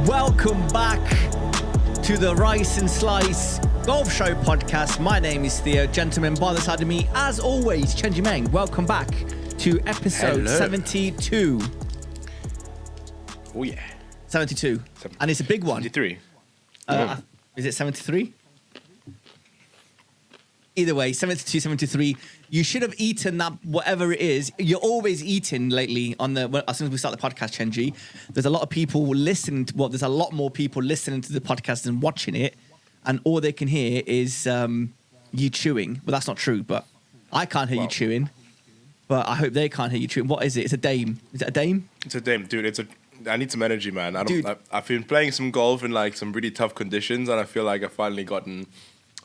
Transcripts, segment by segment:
Welcome back to the Rice and Slice Golf Show podcast. My name is Theo. Gentlemen, by the side of me, as always, Chenji Meng. Welcome back to episode 72. Oh, yeah. 72. And it's a big one. 73. Is it 73? Either way, 72, 73. You should have eaten that, whatever it is. You're always eating lately as soon as we start the podcast, Chenji. There's a lot of people listening. There's a lot more people listening to the podcast and watching it. And all they can hear is you chewing. Well, that's not true, but I can't hear you chewing. But I hope they can't hear you chewing. What is it? It's a dame. Is it a dame? It's a dame, dude. I need some energy, man. I've been playing some golf in like some really tough conditions, and I feel like I've finally gotten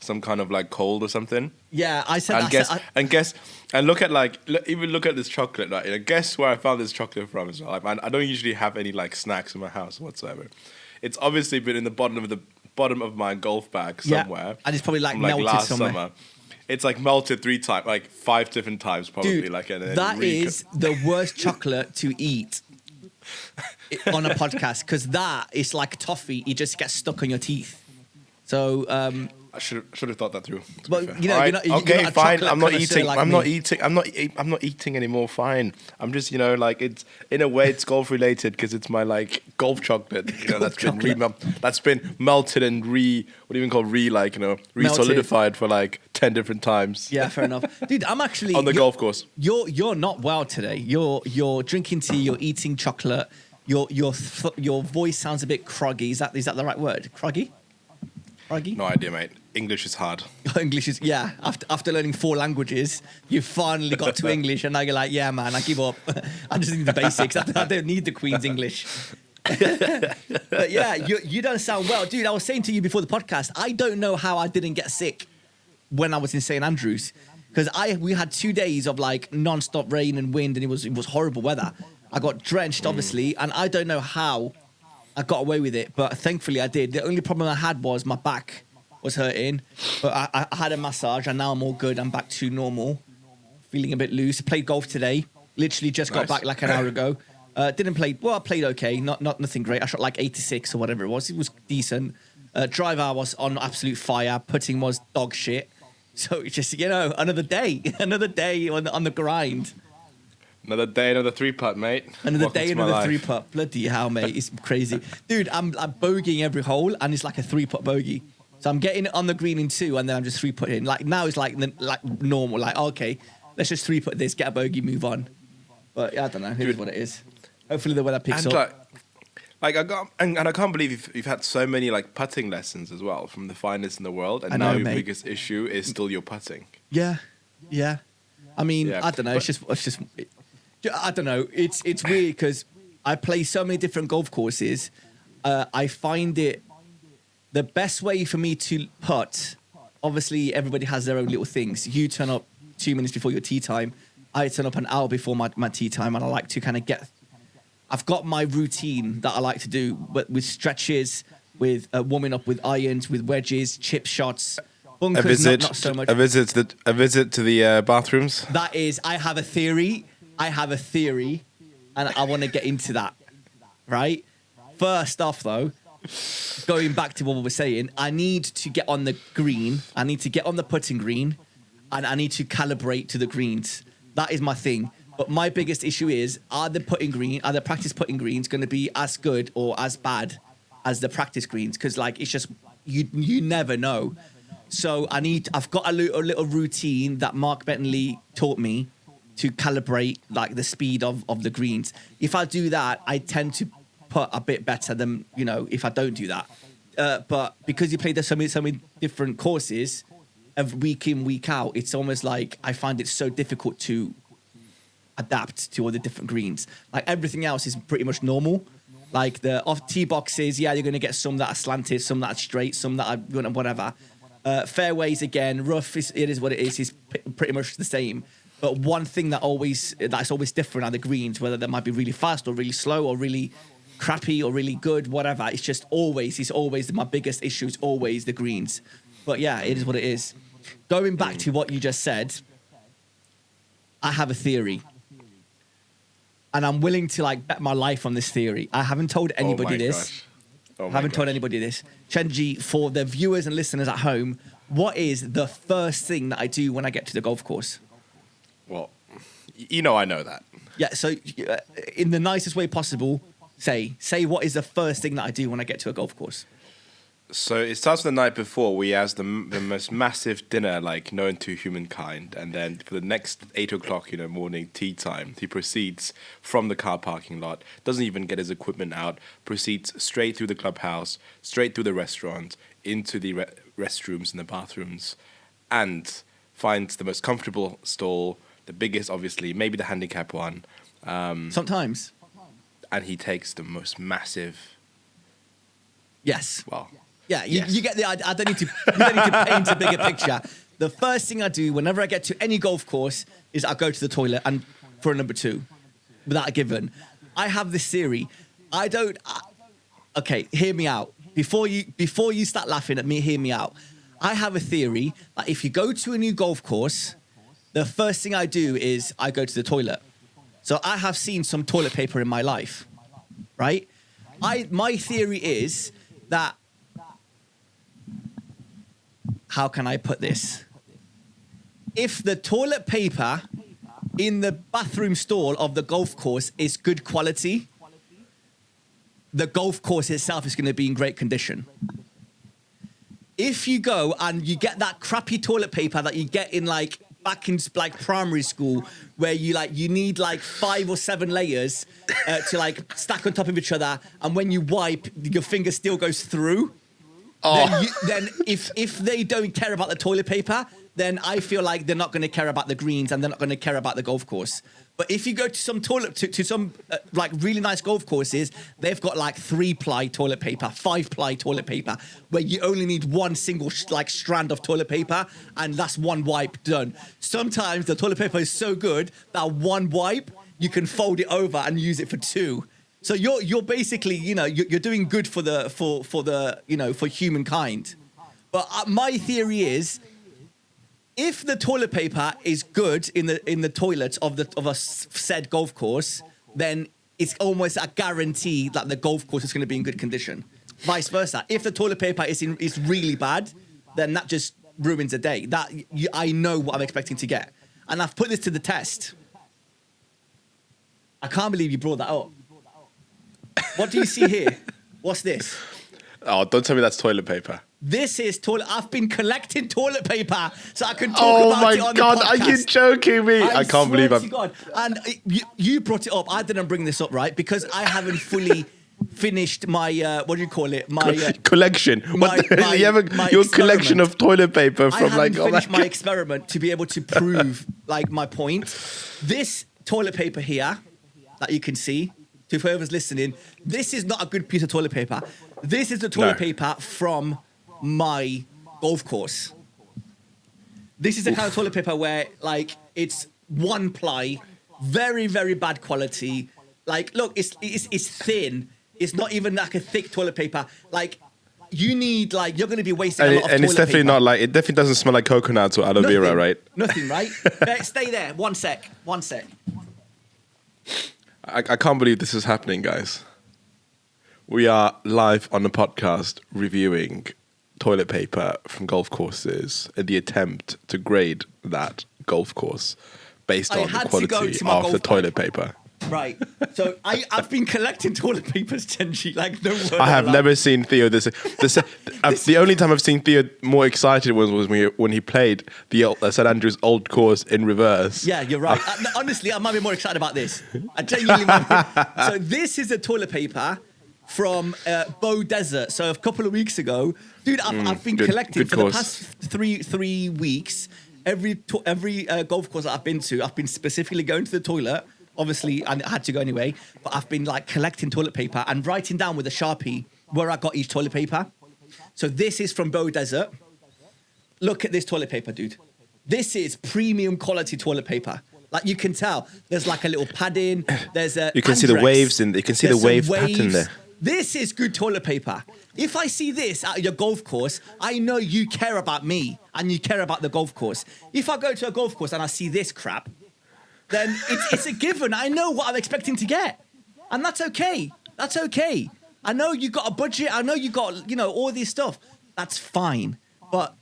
some kind of like cold or something. Yeah, I said. Look at this chocolate. Like, guess where I found this chocolate from as well. Like, I don't usually have any like snacks in my house whatsoever. It's obviously been in the bottom of my golf bag somewhere. Yeah, and it's probably like melted last somewhere. Summer. It's like melted 3 times, like 5 different times probably. Dude, that is the worst chocolate to eat on a podcast, because that is like toffee. It just gets stuck on your teeth. So I should have thought that through. But you're not okay, fine. I'm not eating. Like I'm not eating anymore. Fine. I'm just it's in a way it's golf related because it's my like golf chocolate. That's been melted and re-solidified for like 10 different times. Yeah, fair enough, dude. I'm actually on the golf course. You're not well today. You're drinking tea. You're eating chocolate. Your voice sounds a bit croggy. Is that the right word? Croggy? No idea, mate. English is hard. English is, yeah. After learning 4 languages, you finally got to English, and now you're like, yeah, man, I give up. I just need the basics. I don't need the Queen's English. But yeah, you don't sound well. Dude, I was saying to you before the podcast, I don't know how I didn't get sick when I was in St. Andrews. Because we had 2 days of like non-stop rain and wind, and it was horrible weather. I got drenched, obviously, and I don't know how I got away with it, but thankfully I did. The only problem I had was my back was hurting, but I had a massage, and now I'm all good. I'm back to normal, feeling a bit loose. Played golf today. Literally just got back like an hour ago. Didn't play. Well, I played okay. Nothing great. I shot like 86 or whatever it was. It was decent. Driver was on absolute fire. Putting was dog shit. So it's just another day on the grind. Another day, another 3-putt, mate. Another day, another 3-putt. Bloody hell, mate. It's crazy. Dude, I'm bogeying every hole, and it's like a 3-putt bogey. So I'm getting it on the green in 2, and then I'm just 3-putting. Like, now it's like normal. Like, okay, let's just 3-putt this, get a bogey, move on. But yeah, I don't know. It is what it is. Hopefully the weather picks up. I can't believe you've had so many like putting lessons as well from the finest in the world, and now your biggest issue is still your putting. Yeah. I mean, I don't know. It's just. I don't know. It's weird because I play so many different golf courses. I find it the best way for me to putt. Obviously, everybody has their own little things. You turn up 2 minutes before your tee time. I turn up an hour before my tee time, and I like to kind of I've got my routine that I like to do, but with stretches, with warming up with irons, with wedges, chip shots. Bunkers, not so much. A visit to the bathrooms. That is, I have a theory, and I want to get into that, right? First off, though, going back to what we were saying, I need to get on the green. I need to get on the putting green, and I need to calibrate to the greens. That is my thing. But my biggest issue is, are the practice putting greens going to be as good or as bad as the practice greens? Because like it's just you never know. So I've got a little routine that Mark Bentley taught me to calibrate like the speed of the greens. If I do that, I tend to put a bit better than if I don't do that. But because you play so many different courses, every week in week out, it's almost like I find it so difficult to adapt to all the different greens. Like everything else is pretty much normal. Like the off tee boxes, you're going to get some that are slanted, some that are straight, some that are whatever. Fairways again, rough it is what it is pretty much the same. But one thing that's always different are the greens, whether they might be really fast or really slow or really crappy or really good, whatever. It's always my biggest issue is always the greens. But yeah, it is what it is. Going back to what you just said, I have a theory. And I'm willing to like bet my life on this theory. I haven't told anybody this. Gosh. Oh my Haven't told gosh. anybody this. Chenji, for the viewers and listeners at home, what is the first thing that I do when I get to the golf course? Well, you know I know that. Yeah, so in the nicest way possible, say what is the first thing that I do when I get to a golf course? So it starts the night before. We has the most massive dinner like known to humankind, and then for the next 8 o'clock, morning tea time, he proceeds from the car parking lot. Doesn't even get his equipment out. Proceeds straight through the clubhouse, straight through the restaurant, into the restrooms and the bathrooms, and finds the most comfortable stall, the biggest, obviously, maybe the handicap one. Sometimes. And he takes the most massive. Yes. Well. Yeah, Yes. you get the idea. You don't need to paint a bigger picture. The first thing I do whenever I get to any golf course is I go to the toilet and for a number two, without a given. I have this theory. Okay, hear me out. Before you start laughing at me, hear me out. I have a theory that if you go to a new golf course, the first thing I do is I go to the toilet. So I have seen some toilet paper in my life, right? My theory is that. How can I put this? If the toilet paper in the bathroom stall of the golf course is good quality, the golf course itself is going to be in great condition. If you go and you get that crappy toilet paper that you get in back in primary school, where you need 5 or 7 layers to stack on top of each other, and when you wipe, your finger still goes through. Oh. Then if they don't care about the toilet paper, then I feel like they're not going to care about the greens and they're not going to care about the golf course. But if you go to some really nice golf courses, they've got 3-ply toilet paper, 5-ply toilet paper, where you only need one single strand of toilet paper, and that's one wipe done. Sometimes the toilet paper is so good that one wipe you can fold it over and use it for 2. So you're basically, you're doing good for humankind. But my theory is, if the toilet paper is good in the toilet of a said golf course, then it's almost a guarantee that the golf course is going to be in good condition. Vice versa, if the toilet paper is really bad, then that just ruins the day. I know what I'm expecting to get, and I've put this to the test. I can't believe you brought that up. What do you see here? What's this? Oh, don't tell me that's toilet paper. This is toilet. I've been collecting toilet paper so I can talk about it on the podcast. Oh my God, are you joking me? I can't believe I'm... God. And you brought it up. I didn't bring this up, right? Because I haven't fully finished my, what do you call it? My collection. Your collection of toilet paper from I haven't finished my experiment to be able to prove my point. This toilet paper here that you can see, to whoever's listening, this is not a good piece of toilet paper. This is the toilet paper from my golf course. This is the kind of toilet paper where it's 1-ply, very, very bad quality. Look, it's thin. It's not even a thick toilet paper. You need you're going to be wasting a lot of toilet paper. And it's definitely not it definitely doesn't smell like coconut or aloe vera, right? Nothing, right? Stay there. One sec. I can't believe this is happening, guys. We are live on the podcast reviewing toilet paper from golf courses in the attempt to grade that golf course based on the quality of the toilet paper. Right. So I've been collecting toilet papers, Chenji. No word. I have never seen Theo this. The only time I've seen Theo more excited was when he played the St Andrews Old Course in reverse. Yeah, you're right. Honestly, I might be more excited about this. I genuinely might be. So this is a toilet paper from Bow Desert. So a couple of weeks ago, dude, I've been collecting for the past three weeks. Every golf course that I've been to, I've been specifically going to the toilet. Obviously, and I had to go anyway, but I've been collecting toilet paper and writing down with a Sharpie where I got each toilet paper. So this is from Bow Desert. Look at this toilet paper, dude. This is premium quality toilet paper. You can tell there's a little padding. There's a you can see the waves and you can see the wave pattern there. This is good toilet paper. If I see this at your golf course, I know you care about me and you care about the golf course. If I go to a golf course and I see this crap, then it's a given. I know what I'm expecting to get. And that's okay. That's okay. I know you got a budget. I know you got, all this stuff. That's fine. But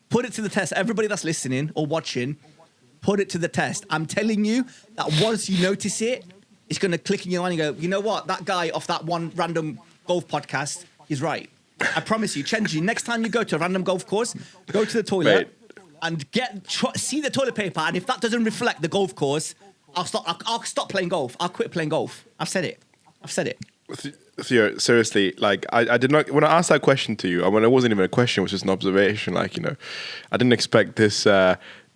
put it to the test. Everybody that's listening or watching, put it to the test. I'm telling you that once you notice it, it's going to click in your mind and go, you know what? That guy off that one random golf podcast, he's right. I promise you, Chenji, next time you go to a random golf course, go to the toilet and see the toilet paper. And if that doesn't reflect the golf course, I'll stop playing golf. I'll quit playing golf. I've said it. Theo, seriously, like I did not, when I asked that question to you, when it wasn't even a question, it was just an observation. Like, I didn't expect this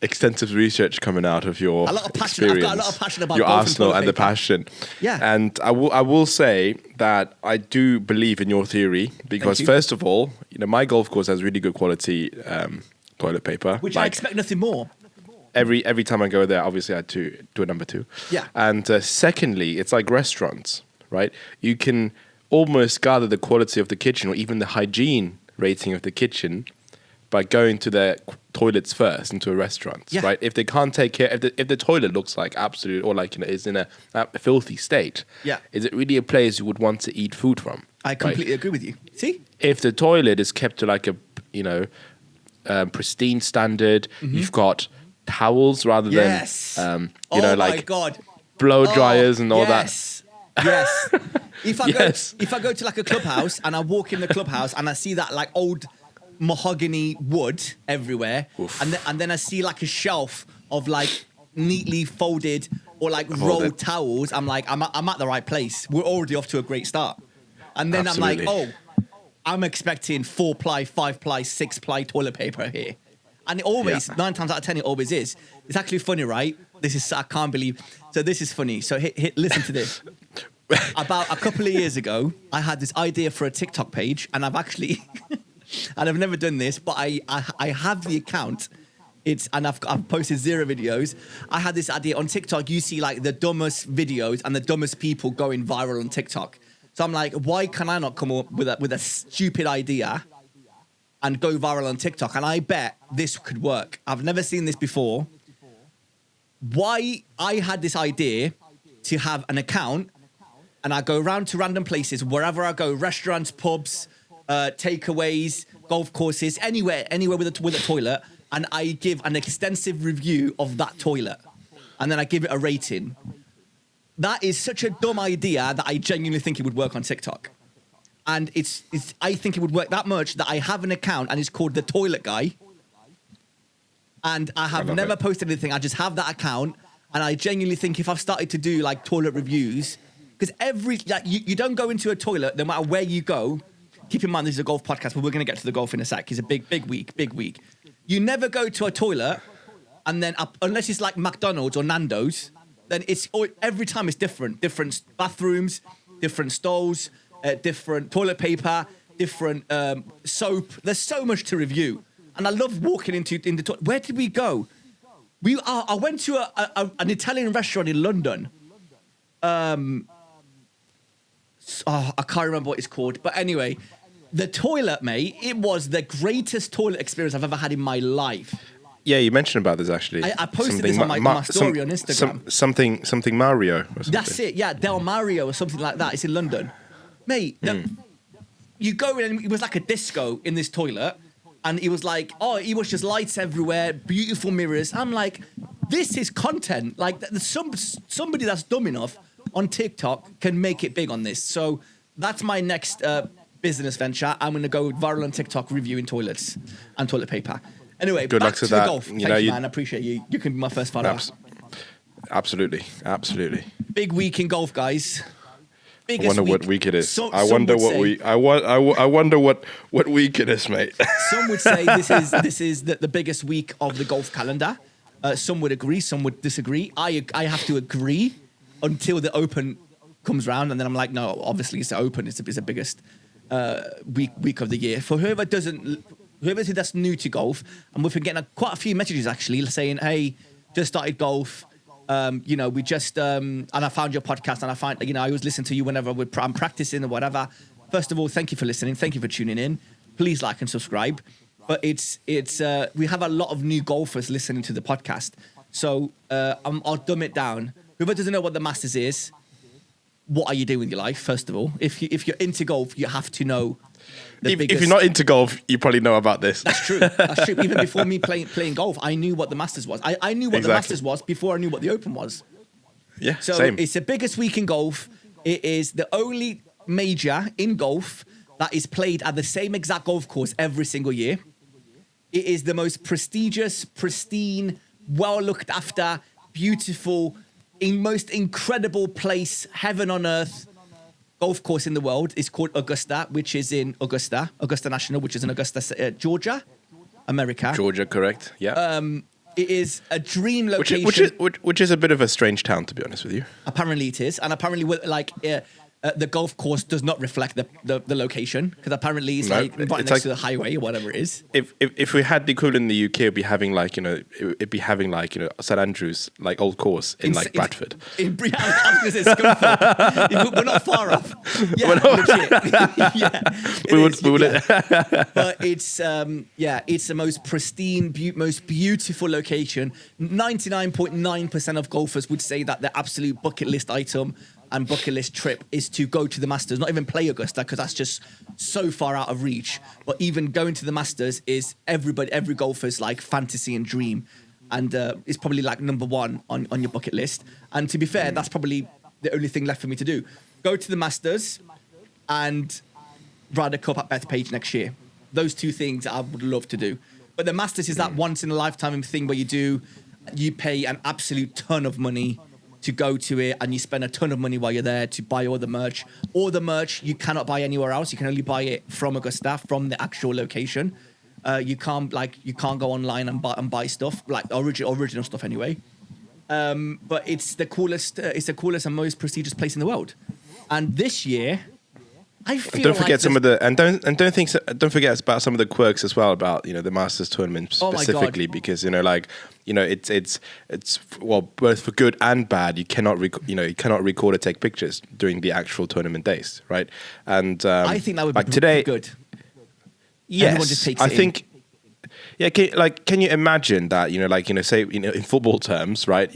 extensive research coming out of your experience. I've got a lot of passion about your golf Arsenal and the passion. Yeah. And I will say that I do believe in your theory because first of all, my golf course has really good quality toilet paper. Which I expect nothing more. Every time I go there, obviously I had to do a number 2. Yeah. And secondly, it's like restaurants, right? You can almost gather the quality of the kitchen or even the hygiene rating of the kitchen by going to their toilets first into a restaurant, right? If they can't take care, if the toilet looks like absolute or like is in a filthy state, is it really a place you would want to eat food from? I completely agree with you. See, if the toilet is kept to like a pristine standard, you've got towels rather than my God, blow dryers and all that. Yes. If I go to like a clubhouse and I walk in the clubhouse and I see that like old mahogany wood everywhere, and then I see like a shelf of like neatly folded or like rolled towels, I'm like, I'm at the right place. We're already off to a great start. And then Absolutely. I'm like, I'm expecting 4-ply, 5-ply, 6-ply toilet paper here. And it always, 9 times out of 10, it always is. It's actually funny, right? I can't believe. So this is funny. So listen to this. About a couple of years ago, I had this idea for a TikTok page, and I've actually, and I've never done this, but I have the account. I've posted 0 videos. I had this idea on TikTok. You see like the dumbest videos and the dumbest people going viral on TikTok. So I'm like, why can I not come up with a stupid idea and go viral on TikTok? And I bet this could work. I've never seen this before. Why I had this idea to have an account and I go around to random places, wherever I go, restaurants, pubs, takeaways, golf courses, anywhere with a toilet, and I give an extensive review of that toilet. And then I give it a rating. That is such a dumb idea that I genuinely think it would work on TikTok. And I think it would work that much that I have an account and it's called The Toilet Guy. And I have never posted anything. I just have that account. And I genuinely think if I've started to do like toilet reviews, because you don't go into a toilet, no matter where you go. Keep in mind, this is a golf podcast, but we're going to get to the golf in a sec. It's a big week. You never go to a toilet and then, unless it's like McDonald's or Nando's, then every time it's different. Different bathrooms, different stalls, different toilet paper, different soap. There's so much to review. And I love walking in the toilet. Where did we go? I went to an Italian restaurant in London. I can't remember what it's called. But anyway, the toilet, mate, it was the greatest toilet experience I've ever had in my life. Yeah, you mentioned about this actually. I posted this on my story on Instagram. Something Mario or something. That's it, yeah, Del Mario or something like that. It's in London. Mate, you go in and it was like a disco in this toilet. And it was like, it was just lights everywhere, beautiful mirrors. I'm like, this is content. Like, somebody that's dumb enough on TikTok can make it big on this. So that's my next business venture. I'm going to go viral on TikTok reviewing toilets and toilet paper. Anyway, good back luck to the that. golf. Thank you, man. I appreciate you. You can be my first follower. Absolutely. Big week in golf, guys. I wonder what week it is. I wonder what week it is, mate. Some would say this is the biggest week of the golf calendar. Some would agree, some would disagree. I have to agree until the Open comes round, and then I'm like, no, obviously it's the Open. It's the biggest week of the year. For whoever that's new to golf, and we've been getting quite a few messages actually saying, hey, just started golf. We just and I found your podcast, and I find I always listen to you whenever I'm practicing or whatever. First of all, thank you for listening. Thank you for tuning in. Please like and subscribe. But it's we have a lot of new golfers listening to the podcast, so I'll dumb it down. Whoever doesn't know what the Masters is, what are you doing with your life? First of all, if you're into golf, you have to know. If you're not into golf, you probably know about this. That's true. That's true. Even before me playing golf, I knew what the Masters was. I knew what the Masters was before I knew what the Open was. Yeah, so same. It's the biggest week in golf. It is the only major in golf that is played at the same exact golf course every single year. It is the most prestigious, pristine, well looked after, beautiful, most incredible place, heaven on earth golf course in the world. Is called Augusta, which is in Augusta National, which is in Augusta, Georgia, America. Georgia, correct? Yeah. It is a dream location. Which is a bit of a strange town, to be honest with you. Apparently it is, and apparently the golf course does not reflect the location, because apparently it's right next to the highway or whatever it is. If we had the equivalent in the UK, it'd be having St Andrews old course in Bradford. I was going to say Scunthorpe. We're not far off. Yeah, legit. Yeah, but it's it's the most pristine, most beautiful location. 99.9% of golfers would say that the absolute bucket list item and bucket list trip is to go to the Masters, not even play Augusta, because that's just so far out of reach. But even going to the Masters is every golfer's fantasy and dream, and it's probably number one on your bucket list. And to be fair, that's probably the only thing left for me to do: go to the Masters and ride a cup at Bethpage next year. Those two things I would love to do. But the Masters is that once in a lifetime thing where you pay an absolute ton of money to go to it, and you spend a ton of money while you're there to buy all the merch. All the merch you cannot buy anywhere else. You can only buy it from Augusta, from the actual location. You can't go online and buy stuff original stuff anyway. But it's the coolest and most prestigious place in the world. And this year, I feel don't forget don't forget about some of the quirks as well about the Masters tournament specifically, because it's both for good and bad. You cannot record or take pictures during the actual tournament days, right? And I think that would be today, good. Yes, everyone just takes I it think. Yeah, can you imagine that? Say in football terms, right?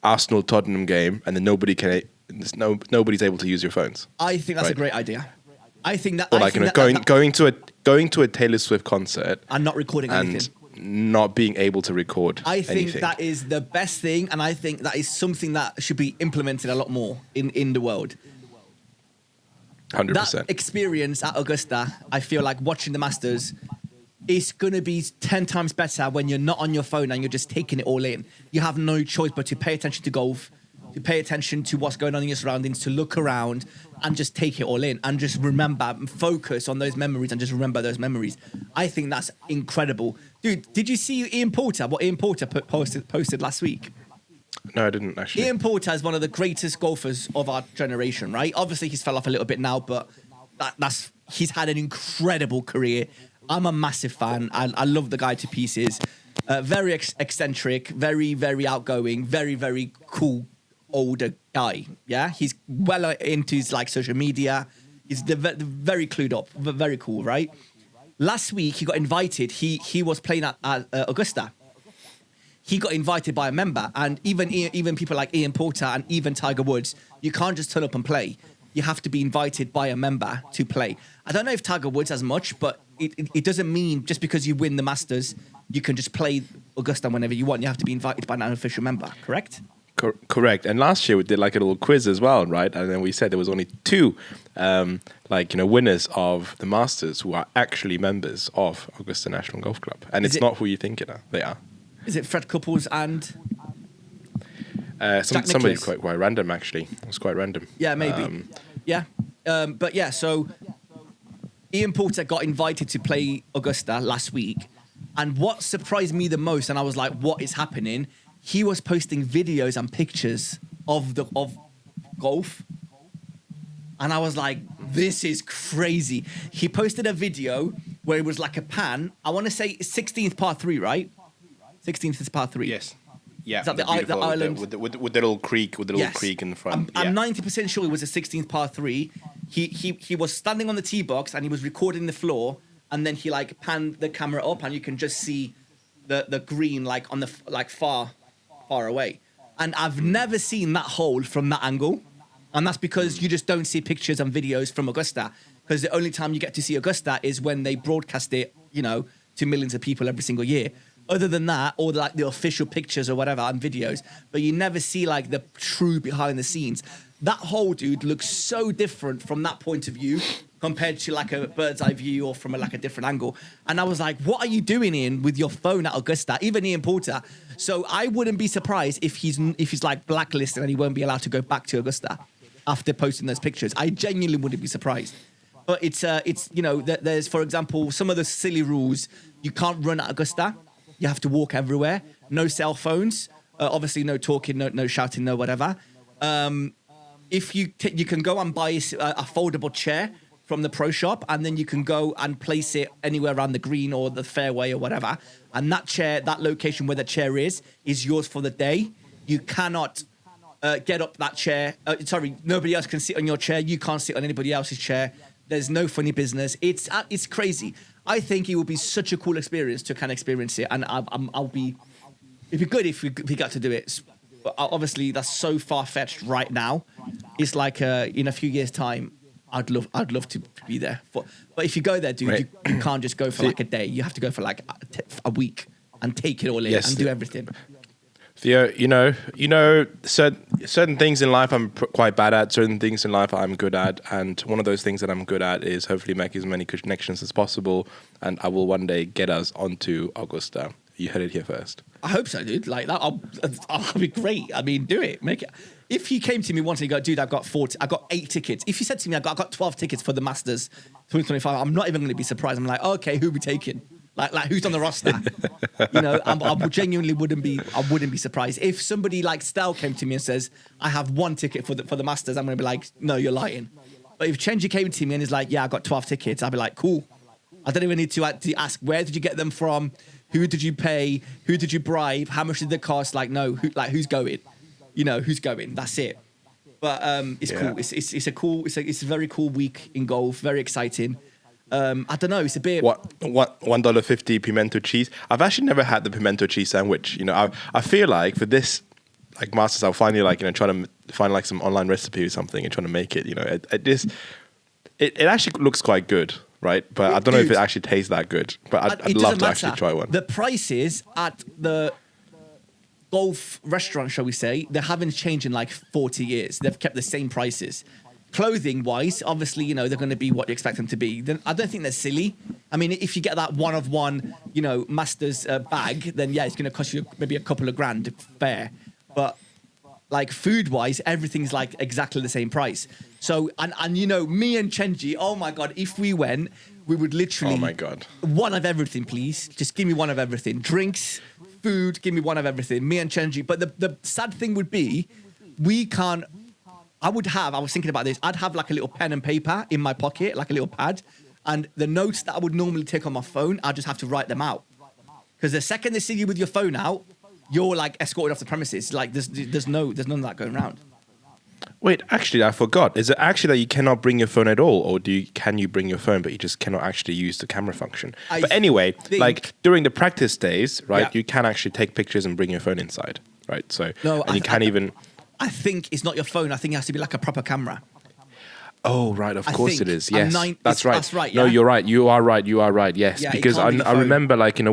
Arsenal Tottenham game, and then nobody's able to use your phones. I think that's a great idea. I think that, or going to a Taylor Swift concert and not recording anything, not being able to record. I think anything. that is the best thing, and I think that is something that should be implemented a lot more in the world. 100%. That experience at Augusta, I feel like watching the Masters is going to be 10 times better when you're not on your phone and you're just taking it all in. You have no choice but to pay attention to golf, to pay attention to what's going on in your surroundings, to look around and just take it all in and just remember and focus on those memories and just remember those memories. I think that's incredible. Dude, did you see what Ian Poulter posted last week? No, I didn't actually. Ian Poulter is one of the greatest golfers of our generation, right? Obviously, he's fell off a little bit now, but he's had an incredible career. I'm a massive fan. I love the guy to pieces. Very eccentric, very, very outgoing, very, very cool older guy. Yeah, he's well into his social media. He's very clued up, very cool, right? Last week he got invited. He was playing at Augusta. He got invited by a member, and even people like Ian Poulter and even Tiger Woods, you can't just turn up and play. You have to be invited by a member to play. I don't know if Tiger Woods has much, but it doesn't mean just because you win the Masters, you can just play Augusta whenever you want. You have to be invited by an official member, correct? Correct. And last year we did a little quiz as well, right? And then we said there was only two, winners of the Masters who are actually members of Augusta National Golf Club. And it's not who you think they are. Is it Fred Couples and somebody quite random, actually? It was quite random. Yeah, maybe. So Ian Poulter got invited to play Augusta last week. And what surprised me the most, and I was like, what is happening? He was posting videos and pictures of golf. And I was like, this is crazy. He posted a video where it was like a pan. I want to say 16th par 3, right? 16th is par 3. Yes. Yeah. Is that the island? With the little creek, creek in the front. I'm 90% sure it was a 16th par 3. He was standing on the tee box and he was recording the floor, and then he panned the camera up and you can just see the green on the far away. And I've never seen that hole from that angle. And that's because you just don't see pictures and videos from Augusta. Because the only time you get to see Augusta is when they broadcast it, to millions of people every single year. Other than that, or like the official pictures or whatever and videos, but you never see like the true behind the scenes. That hole, dude, looks so different from that point of view compared to like a bird's eye view or from like a different angle. And I was like, what are you doing, Ian, with your phone at Augusta? Even Ian Porter. So I wouldn't be surprised if he's like blacklisted and he won't be allowed to go back to Augusta after posting those pictures. I genuinely wouldn't be surprised. But it's there's, for example, some of the silly rules. You can't run at Augusta. You have to walk everywhere. No cell phones. Obviously, no talking, no shouting, no whatever. If you can go and buy a foldable chair from the pro shop, and then you can go and place it anywhere around the green or the fairway or whatever. And that chair, that location where the chair is yours for the day. You cannot get up that chair. Nobody else can sit on your chair. You can't sit on anybody else's chair. There's no funny business. It's crazy. I think it would be such a cool experience to kind of experience it, and it'd be good if we got to do it. But obviously, that's so far fetched right now. It's like in a few years' time, I'd love to be there. But if you go there, dude, right. you can't just go for like a day. You have to go for like a week and take it all in and do everything. Theo, certain things in life I'm quite bad at, certain things in life I'm good at, and one of those things that I'm good at is hopefully make as many connections as possible, and I will one day get us onto Augusta. You heard it here first. I hope so, dude. Like that, I'll be great. I mean, do it, make it. If you came to me once and you go, dude, I got 8 tickets. If you said to me, I got 12 tickets for the Masters 2025, I'm not even going to be surprised. I'm like, okay, who we taking? Like who's on the roster? I genuinely wouldn't be surprised if somebody like Stel came to me and says, I have 1 ticket for the Masters. I'm going to be like, no, you're lying. But if Chenji came to me and is like, yeah, I got 12 tickets, I'd be like, cool. I don't even need to ask, where did you get them from? Who did you pay? Who did you bribe? How much did they cost? Like, no, who's going? Who's going? That's it. But it's cool. It's a very cool week in golf. Very exciting. I don't know. It's a bit. What $1.50 pimento cheese? I've actually never had the pimento cheese sandwich. I feel like for this, like Masters, I'll finally trying to find like some online recipe or something and trying to make it. It actually looks quite good, right? But I don't know if it actually tastes that good. But I'd love to actually try one. The prices at the golf restaurant, shall we say, they haven't changed in like 40 years. They've kept the same prices. Clothing wise, obviously, they're going to be what you expect them to be. Then I don't think they're silly. I mean, if you get that one of one, Masters bag, then yeah, it's going to cost you maybe a couple of grand, fair. But like food wise, everything's like exactly the same price. So, and me and Chenji, oh my God, if we went, we would literally, oh my God, one of everything, please. Just give me one of everything. Drinks, food, give me one of everything. Me and Chenji. But the sad thing would be, we can't. I was thinking about this. I'd have like a little pen and paper in my pocket, like a little pad. And the notes that I would normally take on my phone, I just have to write them out. Because the second they see you with your phone out, you're like escorted off the premises. Like there's none of that going around. Wait, actually, I forgot. Is it actually that you cannot bring your phone at all? Or can you bring your phone, but you just cannot actually use the camera function? But anyway, like during the practice days, right, you can actually take pictures and bring your phone inside, right? So, you can't even... I think it's not your phone. I think it has to be like a proper camera. Oh, right. Of course it is. Yes, that's right. That's right. Yeah? No, you're right. You are right. You are right. Yes, yeah, because I remember like, it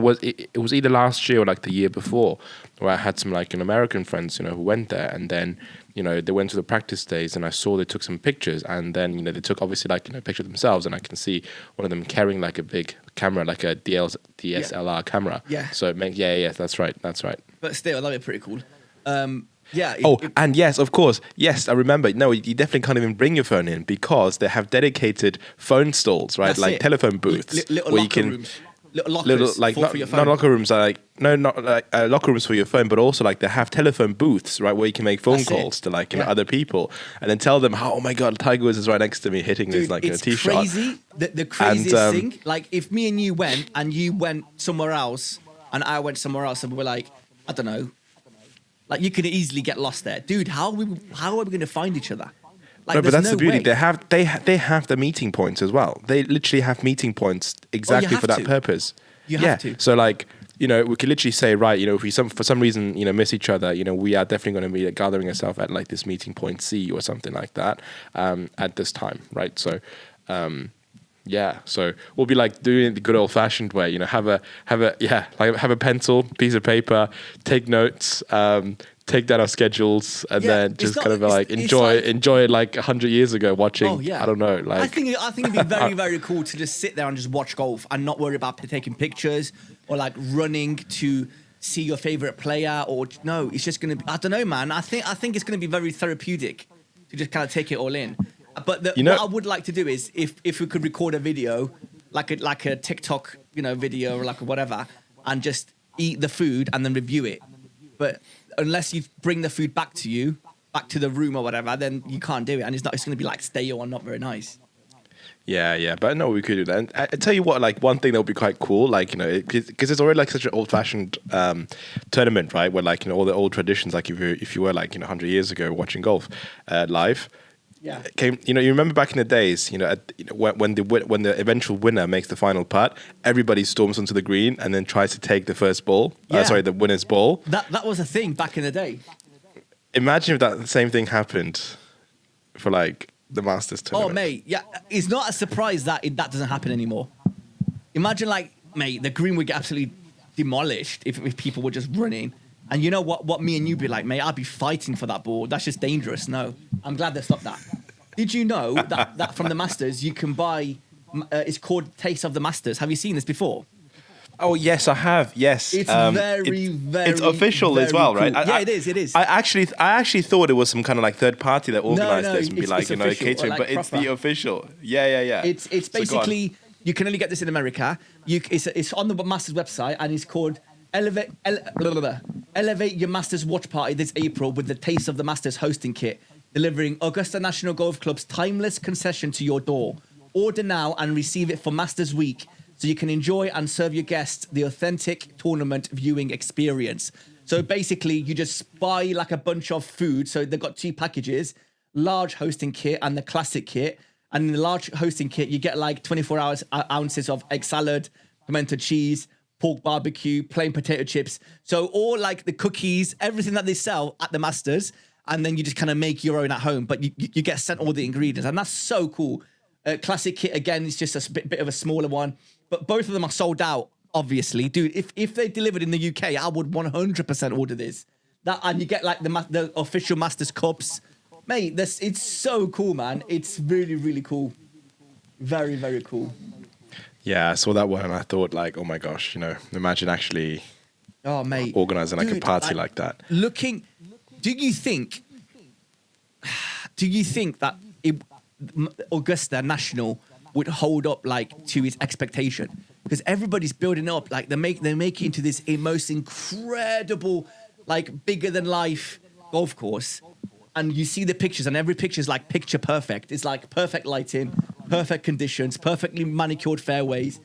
was either last year or like the year before where I had some like American friends, who went there, and then, they went to the practice days and I saw they took some pictures, and then, they took obviously like, a picture of themselves, and I can see one of them carrying like a big camera, like a DSLR camera. Yeah. So that's right. That's right. But still, that'd be pretty cool. Yeah. And yes, of course. Yes, I remember. No, you definitely can't even bring your phone in because they have dedicated phone stalls, right? That's like it. telephone booths Little where locker you can rooms. Little lockers for your phone. Not locker rooms, not like locker rooms for your phone, but also like they have telephone booths, right, where you can make phone calls to like other people and then tell them how, oh my God, Tiger Woods is right next to me hitting this like a tee shot. Crazy. The craziest thing, like if me and you went and you went somewhere else and I went somewhere else and we were like, I don't know. Like you could easily get lost there, dude. How are we going to find each other? Like, no, but that's the beauty. Way. They have the meeting points as well. They literally have meeting points exactly for that purpose. You have to. So like we could literally say, right, if we for some reason, miss each other, we are definitely going to be gathering ourselves at like this meeting point C or something like that at this time, right? So, yeah, so we'll be like doing it the good old fashioned way, have a pencil, piece of paper, take notes, take down our schedules, and then just kind of like enjoy it like 100 years ago watching. Oh, yeah. I don't know. Like I think it'd be very, very cool to just sit there and just watch golf and not worry about taking pictures or like running to see your favorite player or no. It's just gonna be, I don't know, man. I think it's gonna be very therapeutic to just kind of take it all in. But what I would like to do is if we could record a video, like a TikTok, video or like whatever, and just eat the food and then review it. But unless you bring the food back to the room or whatever, then you can't do it, and it's going to be like stale or not very nice. Yeah, but no, we could do that. And I tell you what, like one thing that would be quite cool, like because it's already like such an old-fashioned tournament, right? Where like all the old traditions, like if you were like 100 years ago watching golf live. Yeah. You remember back in the days, when the eventual winner makes the final putt, everybody storms onto the green and then tries to take the first ball. Yeah. The winner's ball. That was a thing back in the day. Imagine if that same thing happened for like the Masters tournament. Oh, mate, yeah, it's not a surprise that that doesn't happen anymore. Imagine like, mate, the green would get absolutely demolished if people were just running. And you know what me and you'd be like, mate, I'd be fighting for that ball. That's just dangerous. No, I'm glad they stopped that. Did you know that from the Masters, you can buy, it's called Taste of the Masters. Have you seen this before? Oh, yes, I have. Yes. It's very It's official as well, cool. right? Yeah, it is. I actually thought it was some kind of like third party that organized this and be like, catering, like but proper. It's the official. Yeah. It's basically, you can only get this in America. It's on the Masters website, and it's called Elevate Your Masters Watch Party this April with the Taste of the Masters hosting kit, delivering Augusta National Golf Club's timeless concession to your door. Order now and receive it for Masters Week so you can enjoy and serve your guests the authentic tournament viewing experience. So basically, you just buy like a bunch of food. So they've got 2 packages, large hosting kit and the classic kit. And in the large hosting kit, you get like 24 ounces of egg salad, pimento cheese, pork barbecue, plain potato chips. So all like the cookies, everything that they sell at the Masters, and then you just kind of make your own at home, but you get sent all the ingredients, and that's so cool. Classic kit, again, it's just a bit of a smaller one, but both of them are sold out, obviously. Dude, if they delivered in the UK, I would 100% order this. And you get like the official Masters cups. Mate, it's so cool, man. It's really, really cool. Very, very cool. Yeah, I saw that one and I thought like, oh my gosh, imagine actually organizing like a party like that. Do you think that Augusta National would hold up like to its expectation? Because everybody's building up, like they make it into this most incredible, like bigger than life golf course. And you see the pictures, and every picture is like picture perfect. It's like perfect lighting, perfect conditions, perfectly manicured fairways.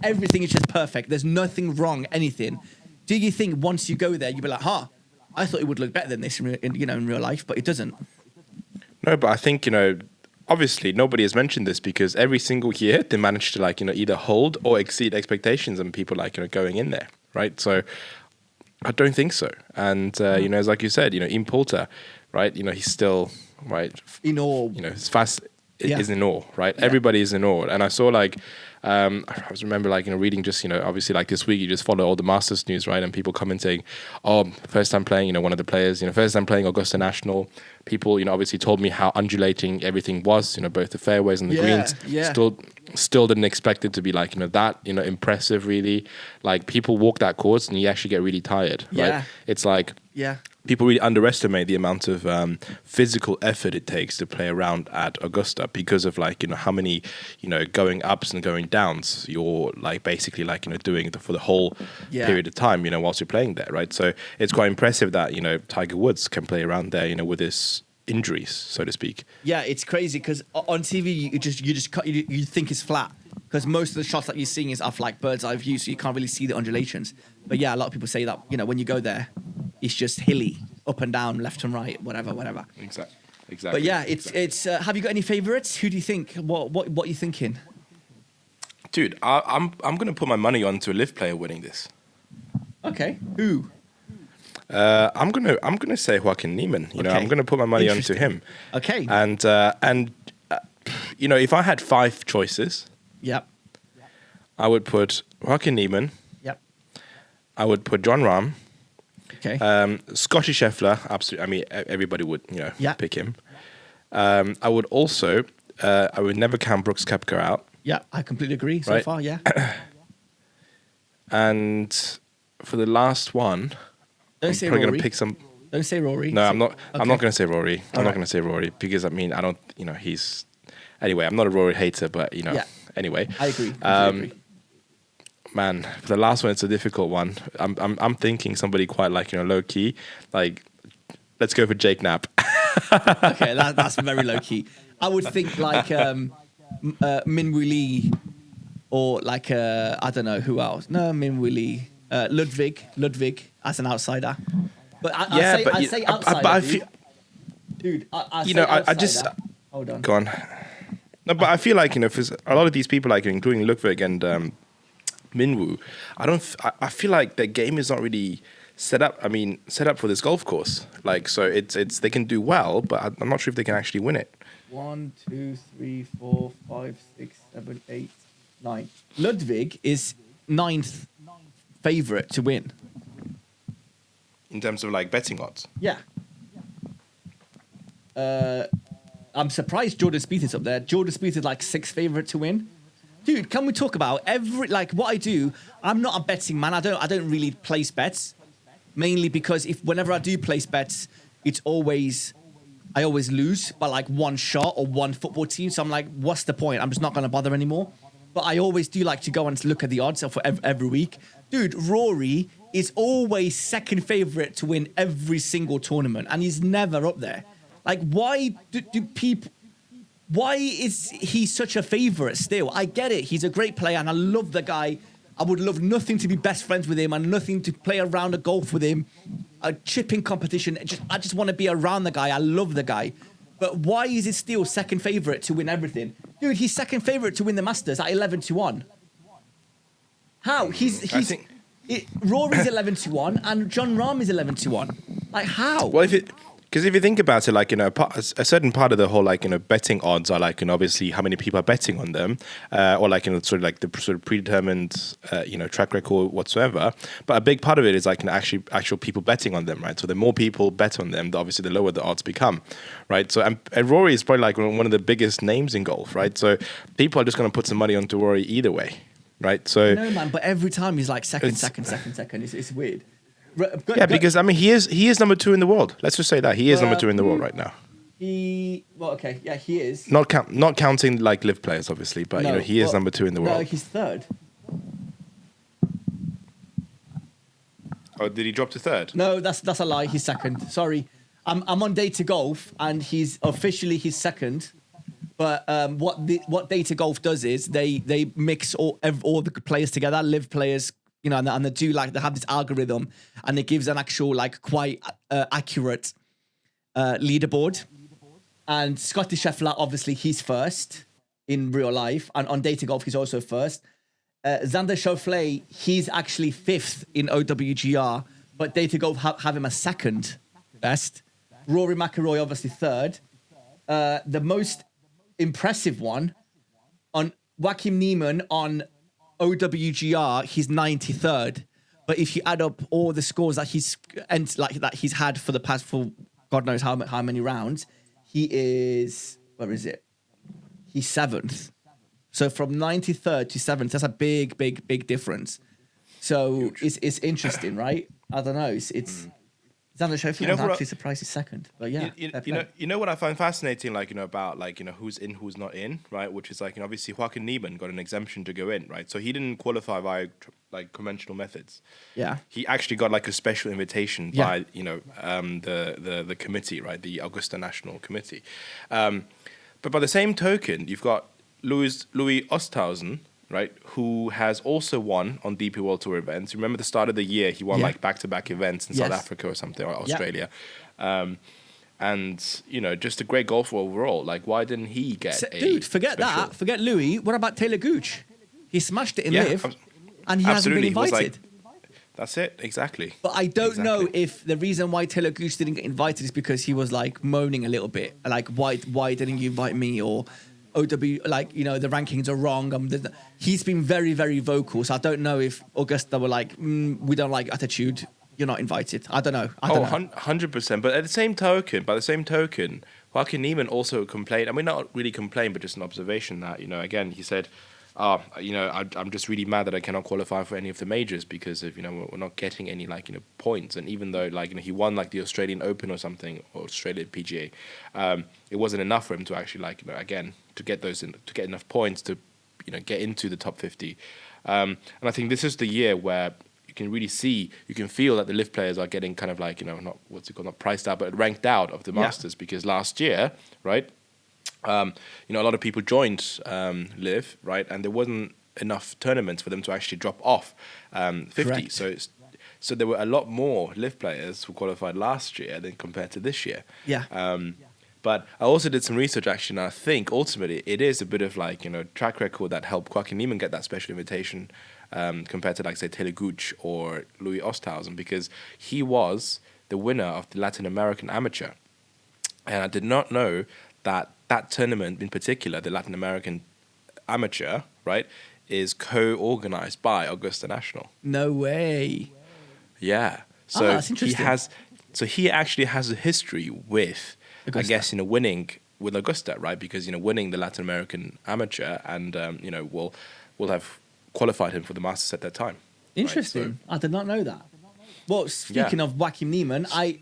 Everything is just perfect. There's nothing wrong, anything. Do you think once you go there, you'll be like, I thought it would look better than this in real life, but it doesn't. No, but I think, obviously nobody has mentioned this because every single year they manage to like, either hold or exceed expectations and people like, going in there, right? So I don't think so. And, as like you said, Ian Poulter, right? He's still, right? In awe. It's fast. Is in awe, right? Yeah. Everybody is in awe. And I saw like, I remember like, reading just, obviously like this week, you just follow all the Masters news, right? And people commenting, first time playing, one of the players, first time playing Augusta National. People, obviously told me how undulating everything was, both the fairways and the greens. Yeah. Still didn't expect it to be like, that, impressive really. Like people walk that course and you actually get really tired, right? It's like, people really underestimate the amount of physical effort it takes to play around at Augusta because of like, how many, going ups and going downs you're like basically like, doing for the whole period of time, whilst you're playing there, right? So it's quite impressive that, Tiger Woods can play around there, with his injuries, so to speak. Yeah, it's crazy because on TV, you think it's flat because most of the shots that you're seeing is off like bird's eye view, so you can't really see the undulations. But yeah, a lot of people say that, when you go there, it's just hilly, up and down, left and right, whatever. Exactly. But yeah, it's. Have you got any favourites? Who do you think? What are you thinking? Dude, I'm gonna put my money on to a live player winning this. Okay. Who? I'm gonna say Joaquin Niemann. You know, Okay. I'm gonna put my money onto him. Okay. And you know, if I had 5 choices, Yep. I would put Joaquin Niemann. Yep. I would put John Rahm. Okay. Scottie Scheffler. Absolutely. I mean, everybody would pick him. I would also. I would never count Brooks Koepka out. Yeah, I completely agree so Right. far. Yeah. And for the last one, Don't I'm say probably Rory. gonna pick some. Don't say Rory. No, I'm not. Okay. I'm not gonna say Rory. I'm All not right. gonna say Rory because I mean I don't. You know he's. Anyway, I'm not a Rory hater, but you know. Yeah. Anyway, I agree. I agree. man, for the last one, it's a difficult one. I'm thinking somebody quite like low key. Like, let's go for Jake Knapp. Okay, that's very low key. I would think like Min Woo Lee or like I don't know who else. No, Min Woo Lee. Ludwig as an outsider. But I say outsider. But I feel, dude, I you say know, I outsider. just Hold on. go on. No, but I feel like for a lot of these people, like including Ludwig and Minwoo, I feel like their game is not really set up. I mean, set up for this golf course. Like, so it's they can do well, but I'm not sure if they can actually win it. 1, 2, 3, 4, 5, 6, 7, 8, 9. Ludwig is 9th favorite to win. In terms of like betting odds. Yeah. I'm surprised Jordan Spieth is up there. Jordan Spieth is like 6th favorite to win. Dude, can we talk about what I do? I'm not a betting man. I don't really place bets, mainly because whenever I do place bets, I always lose by like one shot or one football team. So I'm like, what's the point? I'm just not going to bother anymore. But I always do like to go and look at the odds for every week. Dude, Rory is always 2nd favorite to win every single tournament, and he's never up there. Like, why do people? Why is he such a favorite still? I get it. He's a great player, and I love the guy. I would love nothing to be best friends with him and nothing to play a round of golf with him. A chipping competition. I just want to be around the guy. I love the guy. But why is he still 2nd favorite to win everything? Dude, he's 2nd favorite to win the Masters at 11-1. How? Rory's 11-1 and John Rahm is 11-1. Like, how? Well, because if you think about it, like a certain part of the whole betting odds are like obviously how many people are betting on them, or like sort of like the sort of predetermined track record whatsoever. But a big part of it is like actual people betting on them, right? So the more people bet on them, obviously the lower the odds become, right? So and Rory is probably like one of the biggest names in golf, right? So people are just going to put some money onto Rory either way, right? So no, man, but every time he's like second. It's weird. Because I mean he is number 2 in the world. Let's just say that he is number 2 in the world right now. He is. Not counting like live players, obviously, but he is number 2 in the world. No, he's 3rd. Oh, did he drop to 3rd? No, that's a lie. He's 2nd. Sorry, I'm on Data Golf, and he's officially 2nd. But what Data Golf does is they mix all the players together, live players. And they have this algorithm, and it gives an actual quite accurate leaderboard. And Scottie Scheffler, obviously, he's 1st in real life, and on Data Golf, he's also 1st. Xander Schauffele, he's actually 5th in OWGR, but Data Golf have him as 2nd best. Rory McIlroy, obviously 3rd. The most impressive one on Joaquin Niemann on OWGR, he's 93rd, but if you add up all the scores that he's had for the past God knows how many rounds, he is he's 7th. So from 93rd to 7th, that's a big difference. So it's interesting, right? I don't know. It's Xander Schauffele. I'm actually surprised he's 2nd, but yeah. You know what I find fascinating, about who's in, who's not in, right? Which is obviously Joaquin Niemann got an exemption to go in, right? So he didn't qualify by conventional methods. Yeah. He actually got a special invitation by the committee, right? The Augusta National Committee. But by the same token, you've got Louis Oosthuizen, right, who has also won on DP World Tour events. Remember the start of the year, he won back-to-back events in South Africa or something, or Australia. And, just a great golfer overall. Why didn't he get Dude, forget that. Forget Louis. What about Taylor Gooch? He smashed it in Live, and he hasn't been invited. That's it, exactly. But I don't know if the reason why Taylor Gooch didn't get invited is because he was like moaning a little bit, like why didn't you invite me, or OW, like, you know, the rankings are wrong. He's been very, very vocal, so I don't know if Augusta were like, we don't like attitude, you're not invited. I don't know. 100%. But by the same token, Joaquin Niemann also complained. I mean, not really complained, but just an observation that, you know, again, he said, you know, I'm just really mad that I cannot qualify for any of the majors because of, you know, we're not getting any, like, you know, points. And even though, like, you know, he won like the Australian Open or something, or Australian PGA, it wasn't enough for him to actually, like, you know, again, to get enough points to, you know, get into the top 50. And I think this is the year where you can really see, you can feel that the LIV players are getting kind of like, you know, not priced out, but ranked out of the Masters, because last year, right, you know, a lot of people joined LIV, right, and there wasn't enough tournaments for them to actually drop off 50. Correct. So there were a lot more LIV players who qualified last year than compared to this year. Yeah. But I also did some research actually, and I think ultimately it is a bit of like, you know, track record that helped Joaquin Niemann get that special invitation compared to, like, say, Taylor Gooch or Louis Oosthuizen, because he was the winner of the Latin American Amateur. And I did not know that tournament in particular, the Latin American Amateur, right, is co-organized by Augusta National. No way. Yeah. So that's interesting. He actually has a history with, Augusta. I guess, you know, winning with Augusta, right? Because, you know, winning the Latin American Amateur and, you know, will have qualified him for the Masters at that time. Interesting. Right? So, I did not know that. Well, speaking of Joaquin Niemann, I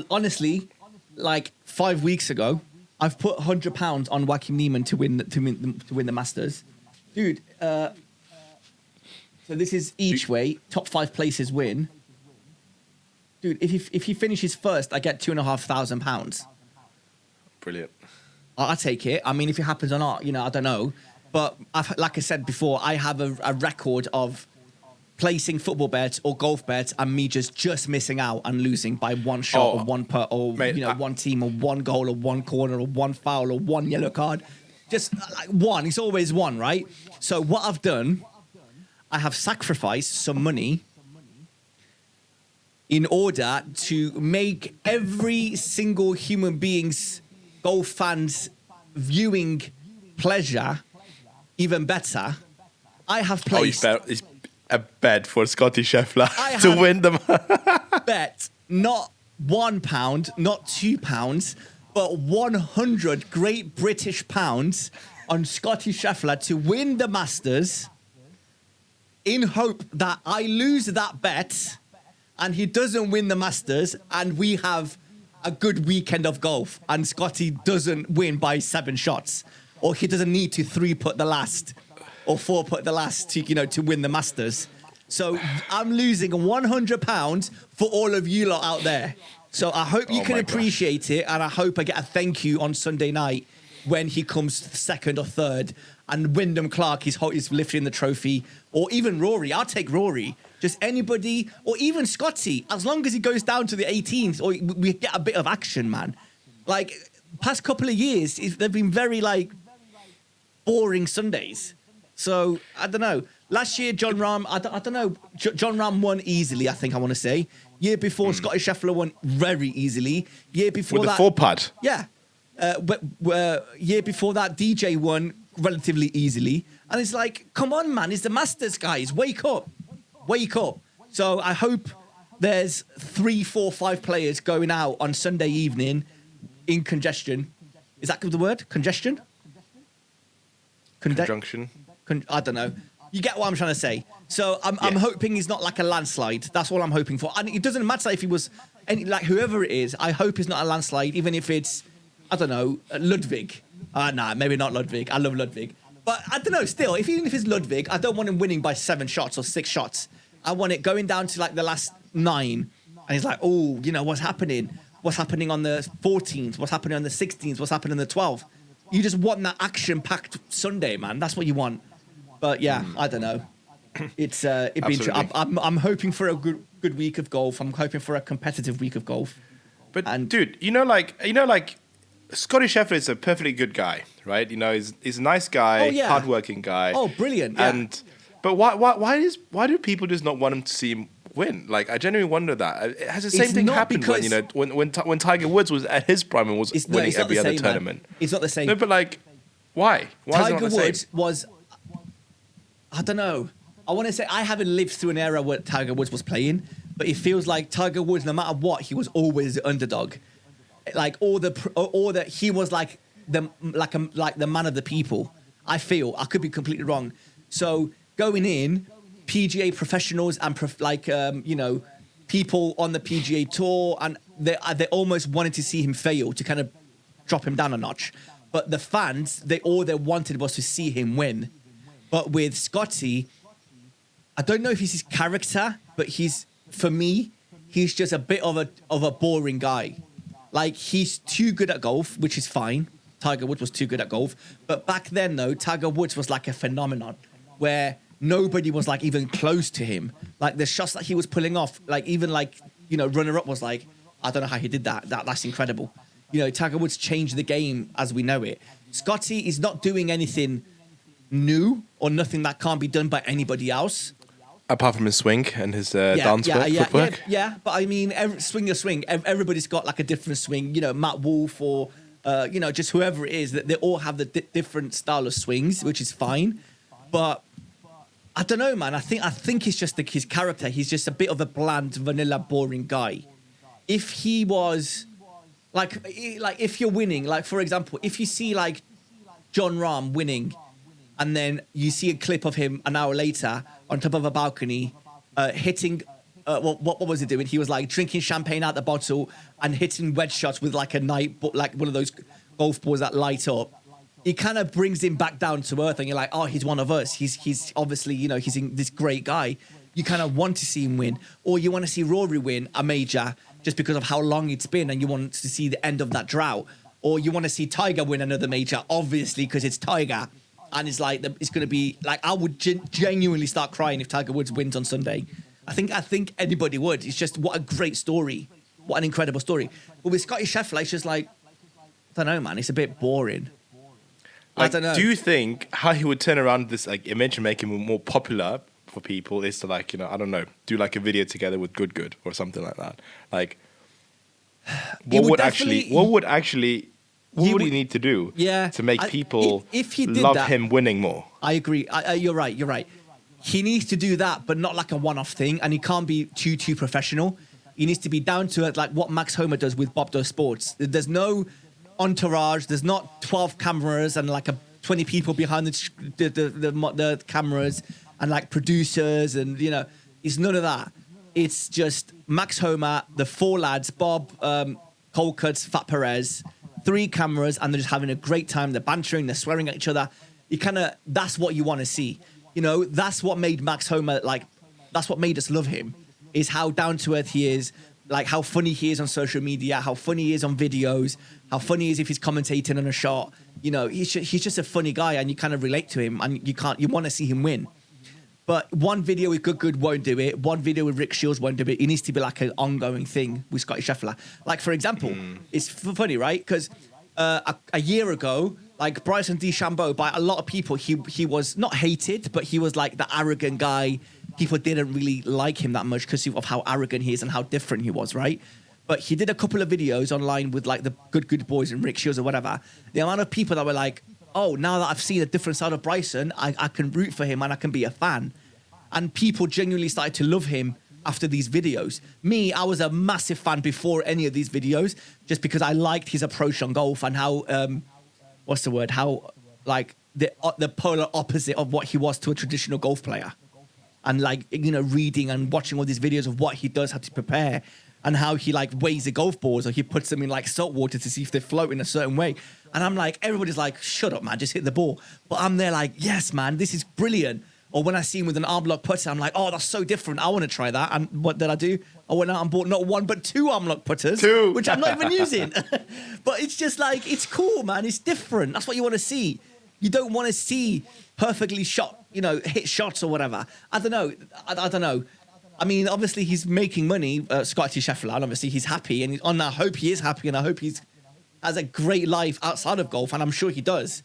honestly, like 5 weeks ago, I've put £100 on Joaquin Niemann to win the Masters, dude. So this is each way, top 5 places win, dude. If he finishes first, I get £2,500. Brilliant. I'll take it. I mean, if it happens or not, you know, I don't know. But like I said before, I have a record of placing football bets or golf bets and me just missing out and losing by one shot or one putt or, mate, you know, one team or one goal or one corner or one foul or one yellow card. Just like one. It's always one, right? So what I've done, I have sacrificed some money in order to make every single human being's golf fans viewing pleasure even better. I have placed a bet for Scottie Scheffler to win them. Bet not £1, not £2, but 100 Great British pounds on Scottie Scheffler to win the Masters, in hope that I lose that bet and he doesn't win the Masters and we have a good weekend of golf and Scottie doesn't win by 7 shots, or he doesn't need to 3-putt the last or 4-putt the last to, you know, to win the Masters. So I'm losing £100 for all of you lot out there. So I hope you can appreciate it, and I hope I get a thank you on Sunday night when he comes second or third and Wyndham Clark is lifting the trophy, or even Rory. I'll take Rory. Just anybody, or even Scottie, as long as he goes down to the 18th, or we get a bit of action, man. Like, past couple of years, they've been very, like, boring Sundays. So, I don't know. Last year, John Rahm, I don't know. John Rahm won easily, I think I want to say. Year before, Scottie Scheffler won very easily. Year before with the 4-putt. Yeah. Year before that, DJ won relatively easily. And it's like, come on, man. It's the Masters, guys. Wake up. Wake up. So I hope there's 3, 4, 5 players going out on Sunday evening in congestion. Is that the word? Congestion? Conjunction? I don't know. You get what I'm trying to say. So I'm hoping he's not like a landslide. That's all I'm hoping for. And it doesn't matter if he was like whoever it is. I hope it's not a landslide, even if it's, I don't know, Ludwig. Nah, maybe not Ludwig. I love Ludwig. But I don't know, still, even if it's Ludwig, I don't want him winning by 7 shots or 6 shots. I want it going down to like the last 9. And he's like, oh, you know, what's happening? What's happening on the 14th? What's happening on the 16th? What's happening on the 12th? You just want that action-packed Sunday, man. That's what you want. But yeah, I don't know. It's I'm hoping for a good week of golf. I'm hoping for a competitive week of golf. But dude, you know, like Scottie Scheffler is a perfectly good guy, right? You know, he's a nice guy, hardworking guy. Oh, brilliant! Yeah. But why do people just not want him to see him win? Like, I genuinely wonder that. Has the same It's thing not happened when, because- when Tiger Woods was at his prime and was It's winning not every the other same, man. tournament? It's not the same. No, but like, why? Why is it Tiger not the Woods same? was, I don't know. I want to say I haven't lived through an era where Tiger Woods was playing, but it feels like Tiger Woods, no matter what, he was always the underdog. Like all the he was like the man of the people. I feel I could be completely wrong. So going in, PGA professionals and people on the PGA tour, and they almost wanted to see him fail to kind of drop him down a notch. But the fans, all they wanted was to see him win. But with Scottie, I don't know if he's his character, but for me, he's just a bit of a boring guy. Like, he's too good at golf, which is fine. Tiger Woods was too good at golf. But back then, though, Tiger Woods was like a phenomenon where nobody was like even close to him. Like, the shots that he was pulling off, like even like, runner-up was like, I don't know how he did that. That's incredible. Tiger Woods changed the game as we know it. Scottie is not doing anything new or nothing that can't be done by anybody else. Apart from his swing and his dance footwork. Yeah, but I mean, swing your swing. Everybody's got like a different swing. Matt Wolf or just whoever it is. That they all have the different style of swings, which is fine. But I don't know, man. I think it's just his character. He's just a bit of a bland, vanilla, boring guy. If he was like if you're winning, like for example, if you see like Jon Rahm winning, and then you see a clip of him an hour later on top of a balcony, hitting. What was he doing? He was like drinking champagne out the bottle and hitting wedge shots with like like one of those golf balls that light up. It kind of brings him back down to earth, and you're like, oh, he's one of us. He's obviously, he's this great guy. You kind of want to see him win, or you want to see Rory win a major just because of how long it's been, and you want to see the end of that drought, or you want to see Tiger win another major, obviously because it's Tiger. And it's like it's going to be like I would genuinely start crying if Tiger Woods wins on Sunday. I think anybody would. It's just what a great story, what an incredible story. But with Scottie Scheffler, it's just like I don't know, man. It's a bit boring. I don't know. Do you think how he would turn around this like image and make him more popular for people is to like I don't know, do like a video together with Good or something like that? Like what would he need to do to make people if he did love that, him winning more? I agree. You're right. He needs to do that, but not like a one-off thing, and he can't be too professional. He needs to be down to it, like what Max Homer does with Bob Does Sports. There's no entourage. There's not 12 cameras and like 20 people behind the cameras and like producers and it's none of that. It's just Max Homer, the four lads, Bob, Colcuts, Fat Perez. 3 cameras, and they're just having a great time. They're bantering, they're swearing at each other. That's what you want to see. That's what made Max Homer, that's what made us love him, is how down to earth he is, like how funny he is on social media, how funny he is on videos, how funny he is if he's commentating on a shot. He's just a funny guy, and you kind of relate to him, and you want to see him win. But one video with Good won't do it. One video with Rick Shields won't do it. It needs to be like an ongoing thing with Scottie Scheffler. Like, for example, it's funny, right? Because a year ago, like Bryson DeChambeau, by a lot of people, he was not hated, but he was like the arrogant guy. People didn't really like him that much because of how arrogant he is and how different he was, right? But he did a couple of videos online with like the Good boys and Rick Shields or whatever. The amount of people that were like, oh, now that I've seen a different side of Bryson, I can root for him and I can be a fan. And people genuinely started to love him after these videos. Me, I was a massive fan before any of these videos, just because I liked his approach on golf and how, how like the polar opposite of what he was to a traditional golf player. And like, reading and watching all these videos of what he does, how to prepare, and how he like weighs the golf balls, or he puts them in like salt water to see if they float in a certain way. And I'm like, everybody's like, shut up, man, just hit the ball. But I'm there like, yes, man, this is brilliant. Or when I see him with an arm lock putter, I'm like, oh, that's so different. I want to try that. And what did I do? I went out and bought not 1, but 2 arm lock putters, which I'm not even using. But it's just like, it's cool, man. It's different. That's what you want to see. You don't want to see perfectly shot, hit shots or whatever. I don't know. I don't know. I mean, obviously he's making money, Scottie Scheffler, and obviously he's happy. And I hope he is happy, and I hope has a great life outside of golf, and I'm sure he does.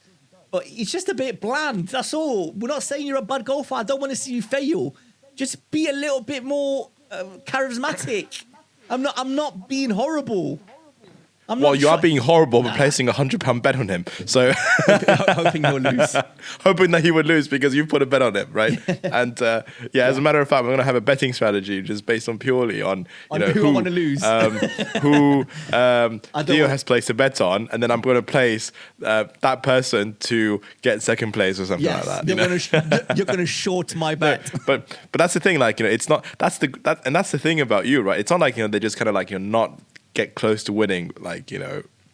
But it's just a bit bland, that's all. We're not saying you're a bad golfer. I don't want to see you fail. Just be a little bit more charismatic. I'm not being horrible. Well, you are being horrible by placing £100 bet on him. So hoping he'll lose. Hoping that he would lose because you put a bet on him, right? And as a matter of fact, we're going to have a betting strategy just based on purely on who I want to lose, who Theo has placed a bet on, and then I'm going to place that person to get second place or something like that. You're going to short my bet. But that's the thing, like it's not. That's the thing about you, right? It's not like they just kind of like not get close to winning, like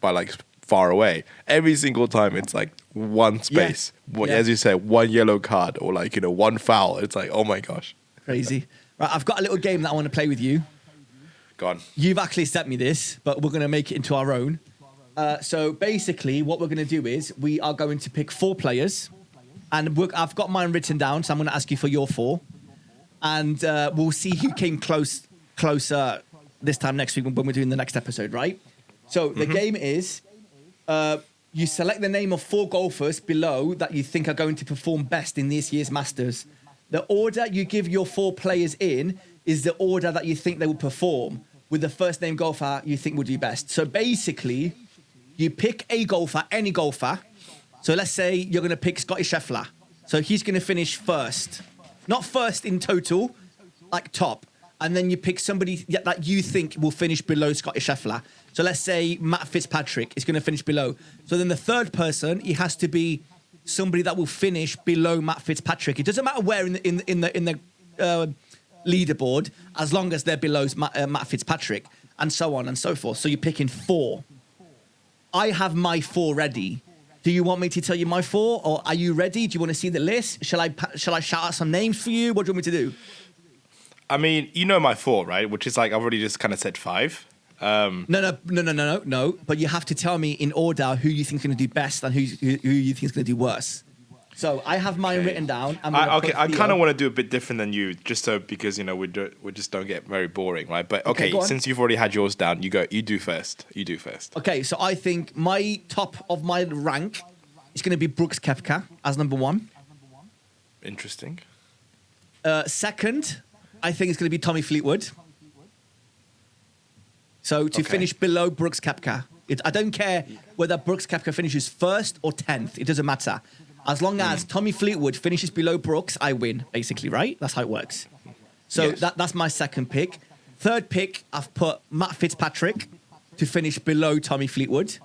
by like far away. Every single time it's like one space, as you say, one yellow card or like one foul. It's like, oh my gosh, crazy. Right, I've got a little game that I want to play with you. Go on. You've actually sent me this, but we're going to make it into our own. So basically what we're going to do is we are going to pick 4 players, and I've got mine written down, so I'm going to ask you for your 4, and we'll see who came closer this time next week when we're doing the next episode, right? So the game is you select the name of 4 golfers below that you think are going to perform best in this year's Masters. The order you give your 4 players in is the order that you think they will perform, with the first name golfer you think will do best. So basically, you pick a golfer, any golfer. So let's say you're going to pick Scottie Scheffler. So he's going to finish first. Not first in total, like top. And then you pick somebody that you think will finish below Scottie Scheffler. So let's say Matt Fitzpatrick is going to finish below. So then the third person, he has to be somebody that will finish below Matt Fitzpatrick. It doesn't matter where in the leaderboard, as long as they're below Matt Fitzpatrick, and so on and so forth. So you're picking 4. I have my 4 ready. Do you want me to tell you my 4, or are you ready? Do you want to see the list? Shall I shout out some names for you? What do you want me to do? I mean, my 4, right? Which is like I've already just kind of said 5. No. But you have to tell me in order who you think is going to do best and who you think is going to do worse. So I have mine written down. I kind of want to do a bit different than you, just so because we just don't get very boring, right? But okay, since you've already had yours down, you do first. Okay, so I think my top of my rank is going to be Brooks Koepka as number 1. Interesting. Second, I think it's going to be Tommy Fleetwood. So to finish below Brooks Koepka. I don't care whether Brooks Koepka finishes first or 10th. It doesn't matter. As long as Tommy Fleetwood finishes below Brooks, I win, basically, right? That's how it works. So that's my second pick. Third pick, I've put Matt Fitzpatrick to finish below Tommy Fleetwood.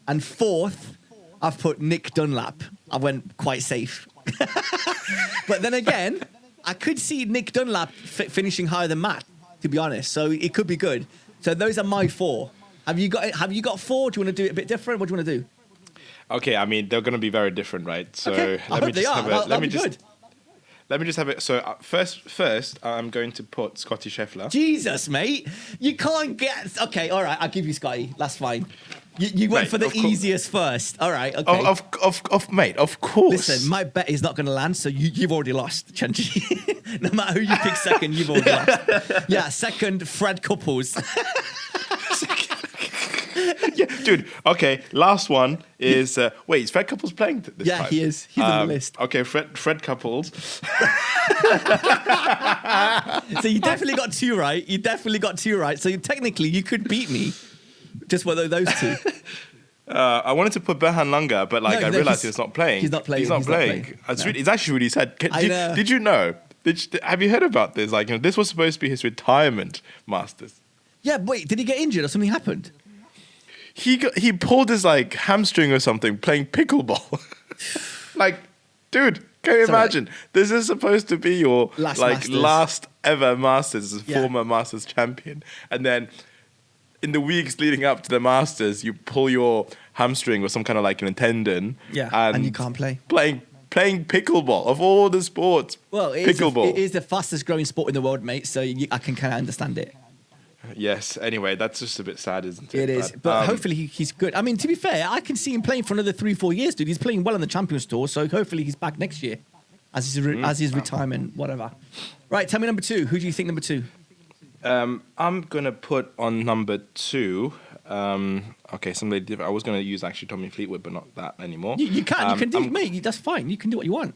And fourth, I've put Nick Dunlap. I went quite safe. But then again, I could see Nick Dunlap finishing higher than Matt, to be honest. So it could be good. So those are my 4. Have you got 4? Do you want to do it a bit different? What do you want to do? Okay, I mean they're going to be very different, right? So okay. let me just have it. So first, I'm going to put Scottie Scheffler. Jesus, mate, you can't get. Okay, all right, I'll give you Scottie. That's fine. You went for the easiest first. All right, okay. Mate, of course. Listen, my bet is not going to land, so you've already lost, Chenji. No matter who you pick second, you've already lost. Yeah, second, Fred Couples. Yeah, dude. Okay, last one is wait, is Fred Couples playing this time? Yeah, he is. He's on the list. Okay, Fred Couples. So you definitely got 2 right. So technically, you could beat me. Just one of those 2. I wanted to put Berhan Langer, but I realized he's not playing. He's not playing. It's actually really sad. Did you know? Have you heard about this? This was supposed to be his retirement Masters. Yeah, wait, did he get injured or something happened? He pulled his hamstring or something playing pickleball. Dude, can you imagine? This is supposed to be your last ever Masters as a former Masters champion, and then in the weeks leading up to the Masters, you pull your hamstring or some kind of tendon. Yeah, and you can't play. Playing pickleball of all the sports. Well, it is the fastest growing sport in the world, mate. So I can kind of understand it. Yes. Anyway, that's just a bit sad, isn't it? It is. But hopefully he's good. I mean, to be fair, I can see him playing for another 3-4 years, dude. He's playing well on the Champions Tour, so hopefully he's back next year as his retirement, whatever. Right, tell me number 2. Who do you think number 2? I'm going to put on number 2. Okay, somebody different. I was going to use actually Tommy Fleetwood, but not that anymore. You can do, mate. That's fine. You can do what you want.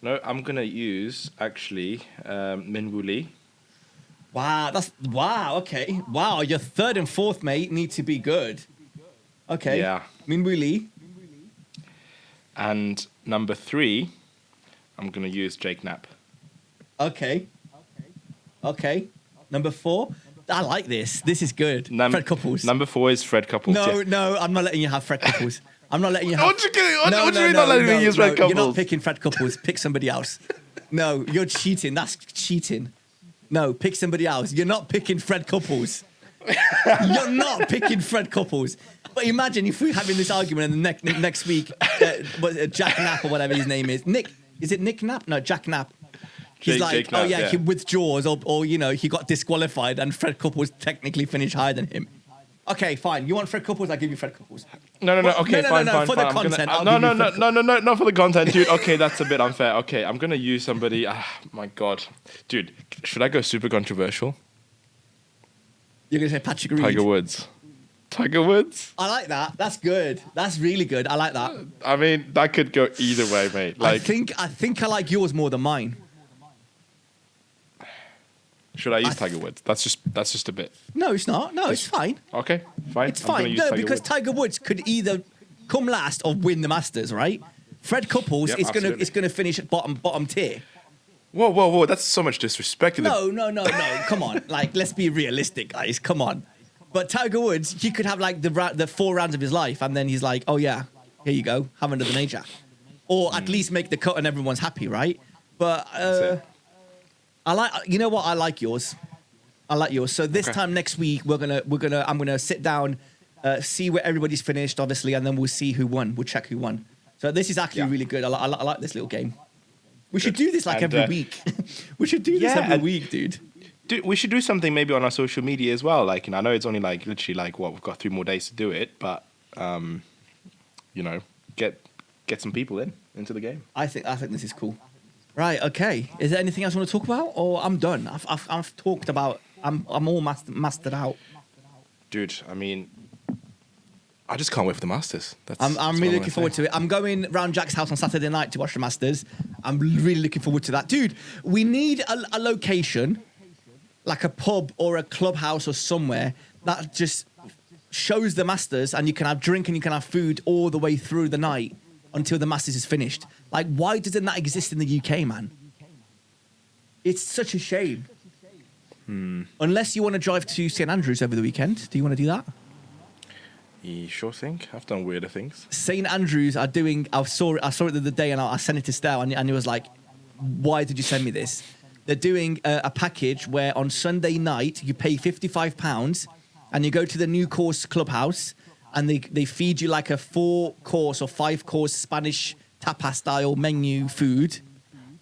No, I'm going to use actually Min Woo Lee. Wow. Okay. Wow. Your third and fourth, mate, need to be good. Okay. Yeah. Minwoo. And number 3, I'm gonna use Jake Knapp. Okay. Number 4. I like this. This is good. Fred Couples. Number 4 is Fred Couples. No, I'm not letting you have Fred Couples. I'm not letting you have. What you mean not letting me use Fred Couples? You're not picking Fred Couples. Pick somebody else. No, you're cheating. That's cheating. No, pick somebody else. You're not picking Fred Couples. You're not picking Fred Couples. But imagine if we're having this argument and the next week, Jack Knapp or whatever his name is. Nick. Is it Nick Knapp? No, Jack Knapp. He's Jake Knapp, he withdraws or he got disqualified and Fred Couples technically finished higher than him. Okay, fine. You want Fred Couples? I'll give you Fred Couples. No. Okay, fine. For the content. No, not for the content, dude. Okay, that's a bit unfair. Okay, I'm gonna use somebody. My God, dude, should I go super controversial? You're gonna say Patrick Reed. Tiger Woods. I like that. That's good. That's really good. I like that. I mean, that could go either way, mate. Like, I think I like yours more than mine. Should I use Tiger Woods? That's just a bit. No, it's not. No, it's fine. Okay, fine. It's fine. No, because Tiger Woods could either come last or win the Masters, right? Fred Couples is gonna finish at bottom tier. Whoa! That's so much disrespect. No. Come on, like let's be realistic, guys. Come on. But Tiger Woods, he could have like the 4 rounds of his life, and then he's like, oh yeah, here you go, have another major, or at least make the cut and everyone's happy, right? But I like, you know what? I like yours. So this time next week, I'm gonna sit down, see where everybody's finished, obviously, and then we'll see who won. We'll check who won. So this is actually really good. I like this little game. We should do this every week. We should do this every week, dude. Dude, we should do something maybe on our social media as well. Like, I know it's only like literally like we've got 3 more days to do it, but get some people into the game. I think this is cool. Right, okay. Is there anything else you want to talk about, or I'm done? I've talked about. I'm all mastered out. Dude, I mean, I just can't wait for the Masters. I'm really looking forward to it. I'm going round Jack's house on Saturday night to watch the Masters. I'm really looking forward to that, dude. We need a location, like a pub or a clubhouse or somewhere that just shows the Masters, and you can have drink and you can have food all the way through the night until the Masters is finished. Like, why doesn't that exist in the UK, man? It's such a shame. Unless you want to drive to St Andrews over the weekend. Do you want to do that? You sure thing? I've done weirder things. St Andrews are doing. I saw it the other day, and I sent it to Stel, and he was like, "Why did you send me this?" They're doing a package where on Sunday night you pay £55, and you go to the New Course Clubhouse, and they feed you like a 4-course or 5-course Spanish tapas style menu food.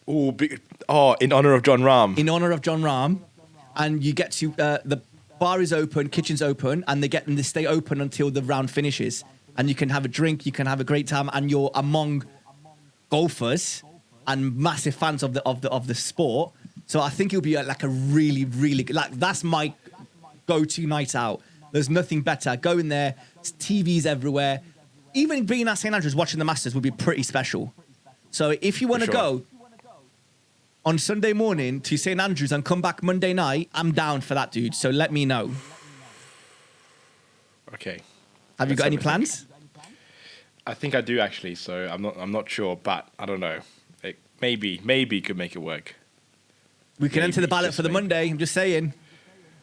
In honor of John Rahm. In honor of John Rahm, and you get to the bar is open, kitchen's open, and they stay open until the round finishes. And you can have a drink, you can have a great time, and you're among golfers and massive fans of the sport. So I think it'll be like a really, really good. Like, that's my go-to night out. There's nothing better. Go in there, TVs everywhere. Even being at St Andrews watching the Masters would be pretty special. So if you want to go on Sunday morning to St Andrews and come back Monday night, I'm down for that, dude. So let me know. Okay. Have you got any plans? I think I do actually. So I'm not sure, but I don't know. Maybe could make it work. We can enter the ballot for the Monday. I'm just saying.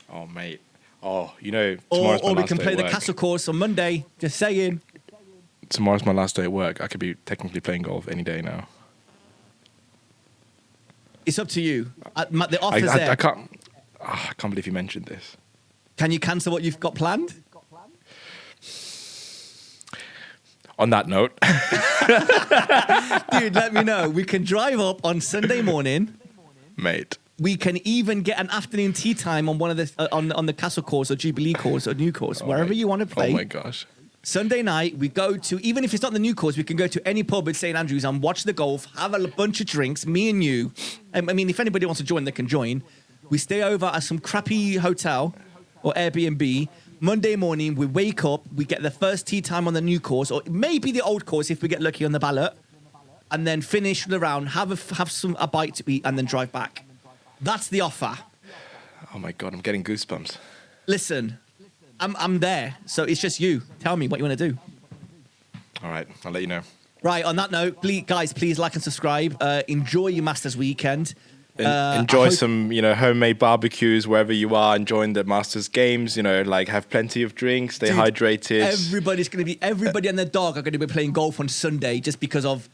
Oh, mate. Oh, tomorrow's my or we last can day play at the work. Castle course on Monday. Just saying. Tomorrow's my last day at work. I could be technically playing golf any day now. It's up to you. The offer's there. I can't believe you mentioned this. Can you cancel what you've got planned? On that note. Dude, let me know. We can drive up on Sunday morning. Mate. We can even get an afternoon tea time on one of the on the Castle course or Jubilee course or New course, wherever you want to play. Oh my gosh. Sunday night, we go to, even if it's not the New course, we can go to any pub at St Andrews and watch the golf, have a bunch of drinks, me and you. I mean, if anybody wants to join, they can join. We stay over at some crappy hotel or Airbnb. Monday morning, we wake up, we get the first tea time on the New course, or maybe the old course if we get lucky on the ballot, and then finish the round, have a bite to eat, and then drive back. That's the offer. Oh my God, I'm getting goosebumps. Listen, I'm there, so it's just you. Tell me what you want to do. All right, I'll let you know. Right, on that note, please like and subscribe. Enjoy your Masters weekend. Enjoy some, homemade barbecues wherever you are. Enjoying the Masters games. Have plenty of drinks. Stay hydrated. Everybody and their dog are going to be playing golf on Sunday just because of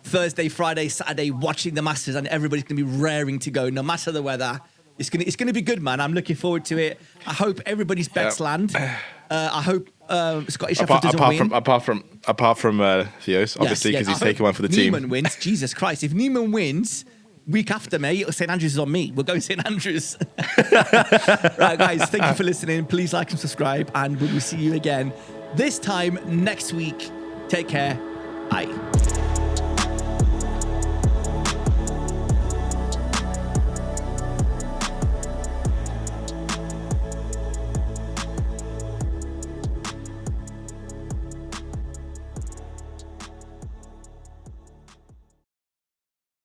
Thursday, Friday, Saturday watching the Masters, and everybody's going to be raring to go, no matter the weather. It's gonna be good, man. I'm looking forward to it. I hope everybody's bets land. I hope Scottie Scheffler doesn't win. Apart from Theo's, obviously, because he's taking one for the team. Neiman wins. Jesus Christ! If Neiman wins, week after, mate, St Andrews is on me. We'll go to St Andrews. Right, guys. Thank you for listening. Please like and subscribe, and we will see you again this time next week. Take care. Bye.